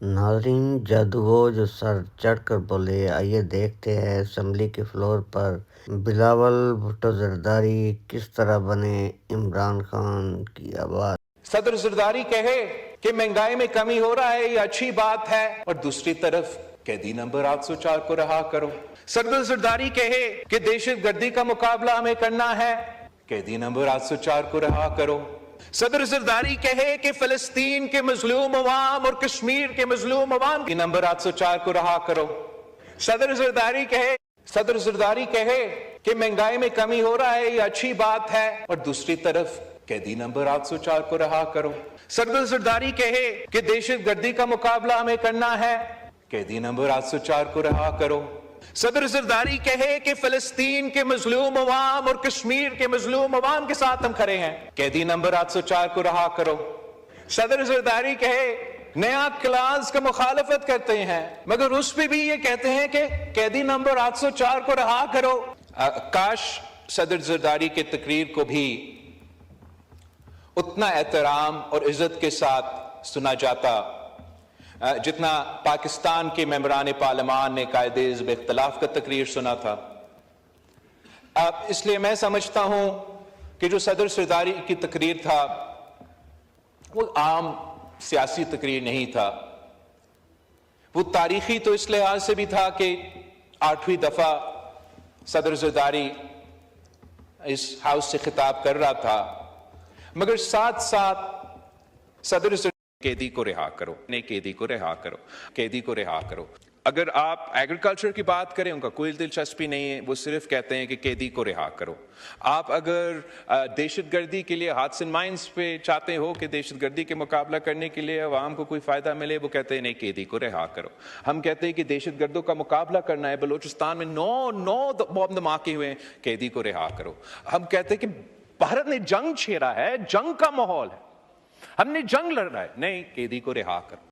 नाज़रीन, जादू हो जो सर चढ़कर बोले। आइए देखते हैं असेंबली के फ्लोर पर बिलावल भुट्टो जरदारी किस तरह बने इमरान खान की आवाज। सदर जरदारी कहे कि महंगाई में कमी हो रहा है, ये अच्छी बात है, और दूसरी तरफ कैदी नंबर 804 को रहा करो। सदर जरदारी कहे कि दहशतगर्दी का मुकाबला हमें करना है, कैदी नंबर 804 को रहा करो। सदर जरदारी कहे कि फलस्तीन के मजलूम अवाम और कश्मीर के मजलूम अवाम की नंबर 804 को रहा करो। सदर जरदारी कहे कि महंगाई में कमी हो रहा है, ये अच्छी बात है, और दूसरी तरफ कैदी नंबर 804 को रहा करो। सदर जरदारी कहे कि दहशतगर्दी का मुकाबला हमें करना है, कैदी नंबर 804 को रहा करो। सदर जरदारी कहे कि फलस्तीन के मजलूम अवाम और कश्मीर के मजलूम अवाम के साथ हम खड़े हैं, कैदी नंबर 804 को रहा करो। सदर जरदारी कहे नया क्लास का मुखालफत करते हैं, मगर उस पर भी ये कहते हैं कि कैदी नंबर 804 को रहा करो। काश सदर जरदारी के तकरीर को भी उतना एहतराम और इज्जत के साथ सुना जाता जितना पाकिस्तान के मेंबरान पार्लियामान ने कायदे हिज़्ब इख्तिलाफ का तकरीर सुना था। इसलिए मैं समझता हूं कि जो सदर जरदारी की तकरीर था वो आम सियासी तकरीर नहीं था। वो तारीखी तो इस लिहाज से भी था कि 8वीं दफा सदर जरदारी इस हाउस से खिताब कर रहा था, मगर साथ साथ सदर कैदी को रिहा करो, नहीं कैदी को रिहा करो, कैदी को रिहा करो। अगर आप एग्रीकल्चर की बात करें, उनका कोई दिलचस्पी नहीं है, वो सिर्फ कहते हैं कि कैदी को रिहा करो। आप अगर दहशतगर्दी के लिए हाथ्स एंड माइंस पे चाहते हो कि दहशतगर्दी के मुकाबला करने के लिए अवाम को कोई फायदा मिले, वो कहते हैं नहीं कैदी को रिहा करो। हम कहते हैं कि दहशतगर्दों का मुकाबला करना है, बलोचिस्तान में नौ बम धमाके हुए हैं, कैदी को रिहा करो। हम कहते हैं कि भारत ने जंग छेड़ा है, जंग का माहौल है, हमने जंग लड़ रहा है, नहीं कैदी को रिहा करो।